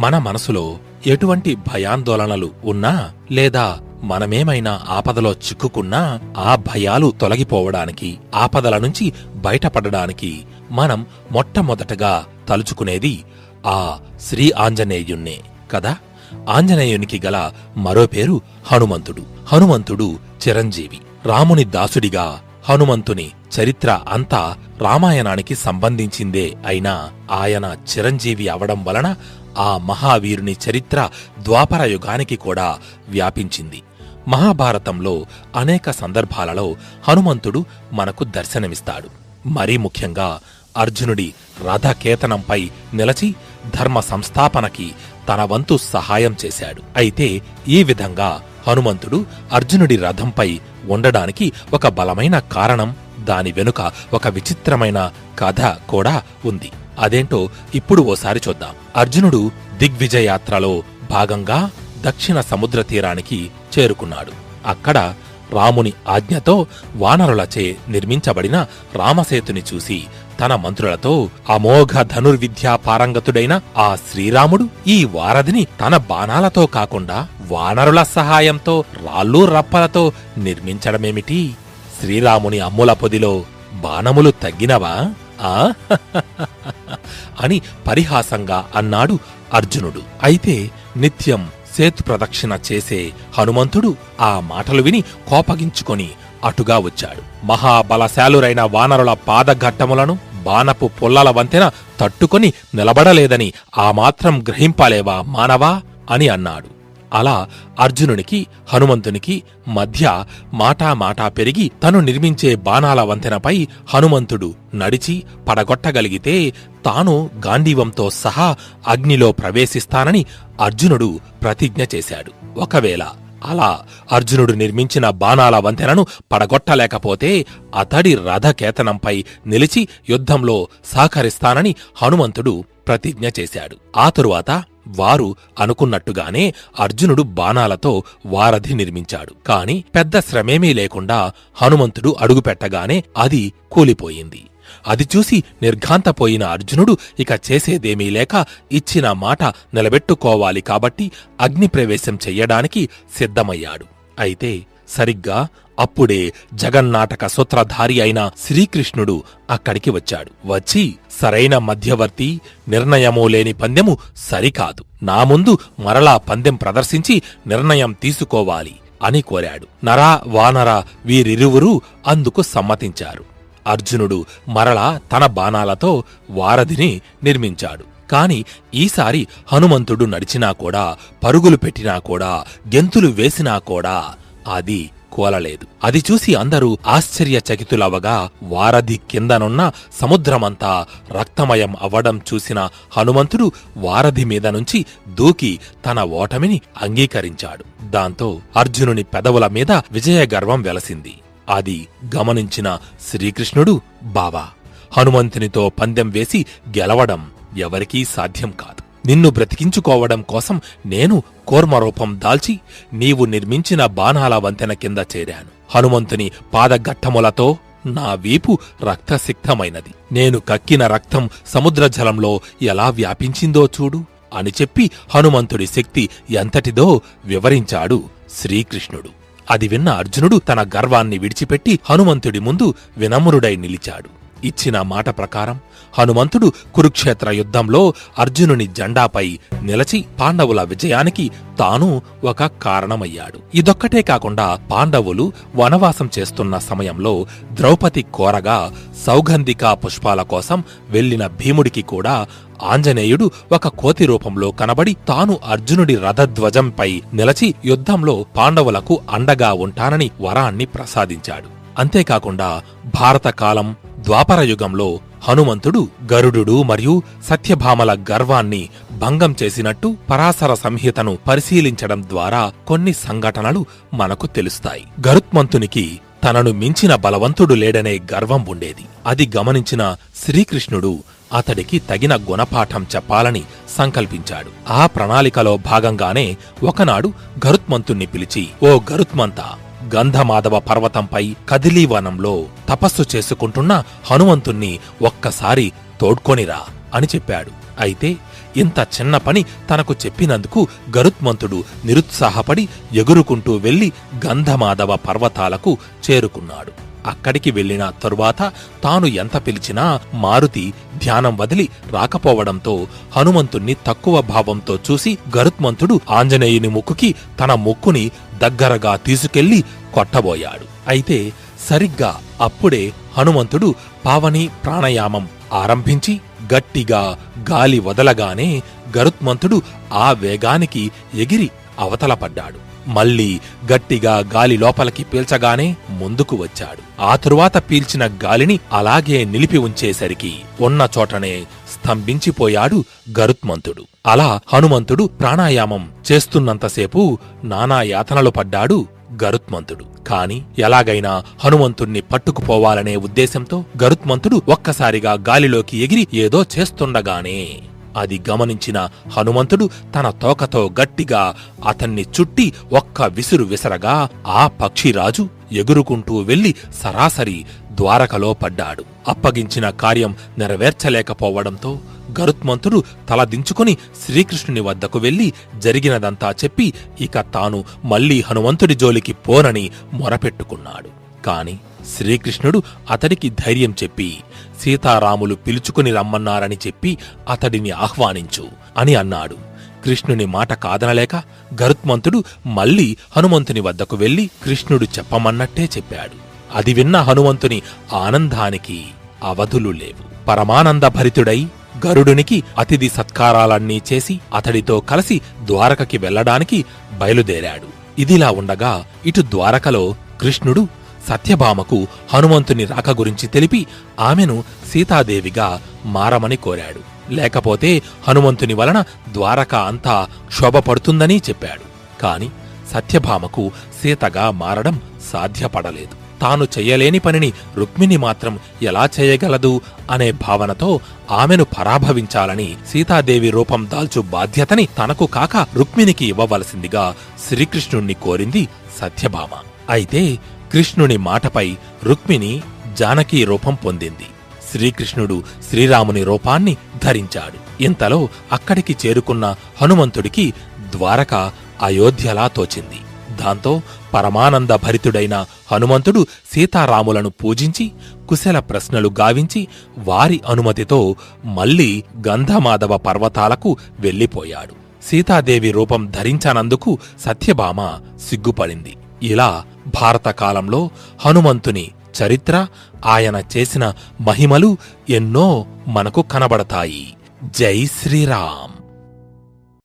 మన మనసులో ఎటువంటి భయాందోళనలు ఉన్నా లేదా మనమేమైనా ఆపదలో చిక్కుకున్నా ఆ భయాలు తొలగిపోవడానికి, ఆపదల నుంచి బయటపడడానికి మనం మొట్టమొదటగా తలుచుకునేది ఆ శ్రీ ఆంజనేయుణ్ణే కదా. ఆంజనేయునికి గల మరో పేరు హనుమంతుడు. హనుమంతుడు చిరంజీవి. రాముని దాసుడిగా హనుమంతుని చరిత్ర అంతా రామాయణానికి సంబంధించిందే అయినా ఆయన చిరంజీవి అవడం వలన ఆ మహావీరుని చరిత్ర ద్వాపర యుగానికి కూడా వ్యాపించింది. మహాభారతంలో అనేక సందర్భాలలో హనుమంతుడు మనకు దర్శనమిస్తాడు. మరీ ముఖ్యంగా అర్జునుడి రథకేతనంపై నిలచి ధర్మ సంస్థాపనకి తన వంతు సహాయం చేశాడు. అయితే ఈ విధంగా హనుమంతుడు అర్జునుడి రథంపై ఉండడానికి ఒక బలమైన కారణం, దాని వెనుక ఒక విచిత్రమైన కథ కూడా ఉంది. అదేంటో ఇప్పుడు ఓసారి చూద్దాం. అర్జునుడు దిగ్విజయాత్రలో భాగంగా దక్షిణ సముద్ర తీరానికి చేరుకున్నాడు. అక్కడ రాముని ఆజ్ఞతో వానరులచే నిర్మించబడిన రామసేతుని చూసి తన మంత్రులతో, అమోఘ ధనుర్విద్యా పారంగతుడైన ఆ శ్రీరాముడు ఈ వారధిని తన బాణాలతో కాకుండా వానరుల సహాయంతో రాళ్ళు రప్పలతో నిర్మించడమేమిటి? శ్రీరాముని అమ్ముల పొదిలో బాణములు తగ్గినవా ఆ అని పరిహాసంగా అన్నాడు అర్జునుడు. అయితే నిత్యం సేతు ప్రదక్షిణ చేసే హనుమంతుడు ఆ మాటలు విని కోపగించుకొని అటుగా వచ్చాడు. మహాబలశాలురైన వానరుల పాదఘట్టములను బాణపు పుల్లల వంతెన తట్టుకొని నిలబడలేదని ఆ మాత్రం గ్రహింపాలేవా మానవా అని అన్నాడు. అలా అర్జునునికి హనుమంతునికి మధ్య మాటా పెరిగి తను నిర్మించే బాణాల వంతెనపై హనుమంతుడు నడిచి పడగొట్టగలిగితే తాను గాంధీవంతో సహా అగ్నిలో ప్రవేశిస్తానని అర్జునుడు ప్రతిజ్ఞ చేశాడు. ఒకవేళ అలా అర్జునుడు నిర్మించిన బాణాల వంతెనను పడగొట్టలేకపోతే అతడి రథకేతనంపై నిలిచి యుద్ధంలో సహకరిస్తానని హనుమంతుడు ప్రతిజ్ఞ చేశాడు. ఆ తరువాత వారు అనుకున్నట్టుగానే అర్జునుడు బాణాలతో వారధి నిర్మించాడు. కాని పెద్ద శ్రమేమీ లేకుండా హనుమంతుడు అడుగుపెట్టగానే అది కూలిపోయింది. అది చూసి నిర్ఘాంతపోయిన అర్జునుడు ఇక చేసేదేమీ లేక ఇచ్చిన మాట నిలబెట్టుకోవాలి కాబట్టి అగ్నిప్రవేశం చెయ్యడానికి సిద్ధమయ్యాడు. అయితే సరిగ్గా అప్పుడే జగన్నాటక సూత్రధారి అయిన శ్రీకృష్ణుడు అక్కడికి వచ్చాడు. వచ్చి, సరైన మధ్యవర్తి, నిర్ణయమూ లేని పందెము సరికాదు, నా ముందు మరలా పందెం ప్రదర్శించి నిర్ణయం తీసుకోవాలి అని కోరాడు. నర వానర వీరిరువురూ అందుకు సమ్మతించారు. అర్జునుడు మరలా తన బాణాలతో వారధిని నిర్మించాడు. కాని ఈసారి హనుమంతుడు నడిచినా కూడా, పరుగులు పెట్టినా కూడా, గెంతులు వేసినా కూడా అది కూలలేదు. అది చూసి అందరూ ఆశ్చర్యచకితులవగా వారధి కిందనున్న సముద్రమంతా రక్తమయం అవ్వడం చూసిన హనుమంతుడు వారధి మీద నుంచి దూకి తన ఓటమిని అంగీకరించాడు. దాంతో అర్జునుని పెదవుల మీద విజయగర్వం వెలసింది. అది గమనించిన శ్రీకృష్ణుడు, బావా, హనుమంతునితో పందెం వేసి గెలవడం ఎవరికీ సాధ్యం కాదు. నిన్ను బ్రతికించుకోవడం కోసం నేను కూర్మరూపం దాల్చి నీవు నిర్మించిన బాణాల వంతెన కింద చేరాను. హనుమంతుని పాదఘట్టములతో నా వీపు రక్తసిక్తమైనది. నేను కక్కిన రక్తం సముద్రజలంలో ఎలా వ్యాపించిందో చూడు అని చెప్పి హనుమంతుడి శక్తి ఎంతటిదో వివరించాడు శ్రీకృష్ణుడు. అది విన్న అర్జునుడు తన గర్వాన్ని విడిచిపెట్టి హనుమంతుడి ముందు వినమ్రుడై నిలిచాడు. ఇచ్చిన మాట ప్రకారం హనుమంతుడు కురుక్షేత్ర యుద్ధంలో అర్జునుని జెండాపై నిలచి పాండవుల విజయానికి తాను ఒక కారణమయ్యాడు. ఇదొక్కటే కాకుండా పాండవులు వనవాసం చేస్తున్న సమయంలో ద్రౌపది కోరగా సౌగంధికా పుష్పాల కోసం వెళ్లిన భీముడికి కూడా ఆంజనేయుడు ఒక కోతి రూపంలో కనబడి తాను అర్జునుడి రథధ్వజంపై నిలచి యుద్ధంలో పాండవులకు అండగా ఉంటానని వరాన్ని ప్రసాదించాడు. అంతేకాకుండా భారతకాలం ద్వాపరయుగంలో హనుమంతుడు గరుడు మరియు సత్యభామల గర్వాన్ని భంగం చేసినట్టు పరాశర సంహితను పరిశీలించడం ద్వారా కొన్ని సంఘటనలు మనకు తెలుస్తాయి. గరుత్మంతునికి తనను మించిన బలవంతుడు లేడనే గర్వం ఉండేది. అది గమనించిన శ్రీకృష్ణుడు అతడికి తగిన గుణపాఠం చెప్పాలని సంకల్పించాడు. ఆ ప్రణాళికలో భాగంగానే ఒకనాడు గరుత్మంతుణ్ణి పిలిచి, ఓ గరుత్మంతా, గంధమాధవ పర్వతంపై కదిలీవనంలో తపస్సు చేసుకుంటున్న హనుమంతుణ్ణి ఒక్కసారి తోడ్కొనిరా అని చెప్పాడు. అయితే ఇంత చిన్న పని తనకు చెప్పినందుకు గరుత్మంతుడు నిరుత్సాహపడి ఎగురుకుంటూ వెళ్లి గంధమాధవ పర్వతాలకు చేరుకున్నాడు. అక్కడికి వెళ్లిన తరువాత తాను ఎంత పిలిచినా మారుతి ధ్యానం వదిలి రాకపోవడంతో హనుమంతుణ్ణి తక్కువ భావంతో చూసి గరుత్మంతుడు ఆంజనేయుని ముక్కుకి తన ముక్కుని దగ్గరగా తీసుకెళ్లి కొట్టబోయాడు. అయితే సరిగ్గా అప్పుడే హనుమంతుడు పావని ప్రాణాయామం ఆరంభించి గట్టిగా గాలి వదలగానే గరుత్మంతుడు ఆ వేగానికి ఎగిరి అవతల పడ్డాడు. మళ్లీ గట్టిగా గాలి లోపలికి పీల్చగానే ముందుకు వచ్చాడు. ఆ తరువాత పీల్చిన గాలిని అలాగే నిలిపి ఉంచేసరికి ఉన్న చోటనే స్తంభించిపోయాడు గరుత్మంతుడు. అలా హనుమంతుడు ప్రాణాయామం చేస్తున్నంతసేపు నానా యాతనలు పడ్డాడు గరుత్మంతుడు. కాని ఎలాగైనా హనుమంతుణ్ణి పట్టుకుపోవాలనే ఉద్దేశంతో గరుత్మంతుడు ఒక్కసారిగా గాలిలోకి ఎగిరి ఏదో చేస్తుండగానే అది గమనించిన హనుమంతుడు తన తోకతో గట్టిగా అతన్ని చుట్టి ఒక్క విసురు విసరగా ఆ పక్షిరాజు ఎగురుకుంటూ వెళ్లి సరాసరి ద్వారకలో పడ్డాడు. అప్పగించిన కార్యం నెరవేర్చలేకపోవడంతో గరుత్మంతుడు తలదించుకుని శ్రీకృష్ణుని వద్దకు వెళ్లి జరిగినదంతా చెప్పి ఇక తాను మళ్లీ హనుమంతుడి జోలికి పోనని మొరపెట్టుకున్నాడు. కాని శ్రీకృష్ణుడు అతడికి ధైర్యం చెప్పి సీతారాములు పిలుచుకుని రమ్మన్నారని చెప్పి అతడిని ఆహ్వానించు అని అన్నాడు. కృష్ణుని మాట కాదనలేక గరుత్మంతుడు మళ్లీ హనుమంతుని వద్దకు వెళ్లి కృష్ణుడు చెప్పమన్నట్టే చెప్పాడు. అది విన్న హనుమంతుని ఆనందానికి అవధులు లేవు. పరమానందభరితుడై గరుడునికి అతిథి సత్కారాలన్నీ చేసి అతడితో కలిసి ద్వారకకి వెళ్లడానికి బయలుదేరాడు. ఇదిలా ఉండగా ఇటు ద్వారకలో కృష్ణుడు సత్యభామకు హనుమంతుని రాక గురించి తెలిపి ఆమెను సీతాదేవిగా మారమని కోరాడు. లేకపోతే హనుమంతుని వలన ద్వారక అంతా క్షోభపడుతుందని చెప్పాడు. కాని సత్యభామకు సీతగా మారడం సాధ్యపడలేదు. తాను చెయ్యలేని పనిని రుక్మిణి మాత్రం ఎలా చేయగలదు అనే భావనతో ఆమెను పరాభవించాలని సీతాదేవి రూపం దాల్చు బాధ్యతని తనకు కాక రుక్మిణికి ఇవ్వవలసిందిగా శ్రీకృష్ణుణ్ణి కోరింది సత్యభామ. అయితే కృష్ణుని మాటపై రుక్మిణి జానకీ రూపం పొందింది. శ్రీకృష్ణుడు శ్రీరాముని రూపాన్ని ధరించాడు. ఇంతలో అక్కడికి చేరుకున్న హనుమంతుడికి ద్వారక అయోధ్యలా తోచింది. దాంతో పరమానంద భరితుడైన హనుమంతుడు సీతారాములను పూజించి కుశల ప్రశ్నలు గావించి వారి అనుమతితో మళ్లీ గంధమాధవ పర్వతాలకు వెళ్లిపోయాడు. సీతాదేవి రూపం ధరించనందుకు సత్యభామ సిగ్గుపడింది. ఇలా భారతకాలంలో హనుమంతుని చరిత్ర, ఆయన చేసిన మహిమలు ఎన్నో మనకు కనబడతాయి. జై శ్రీరామ్.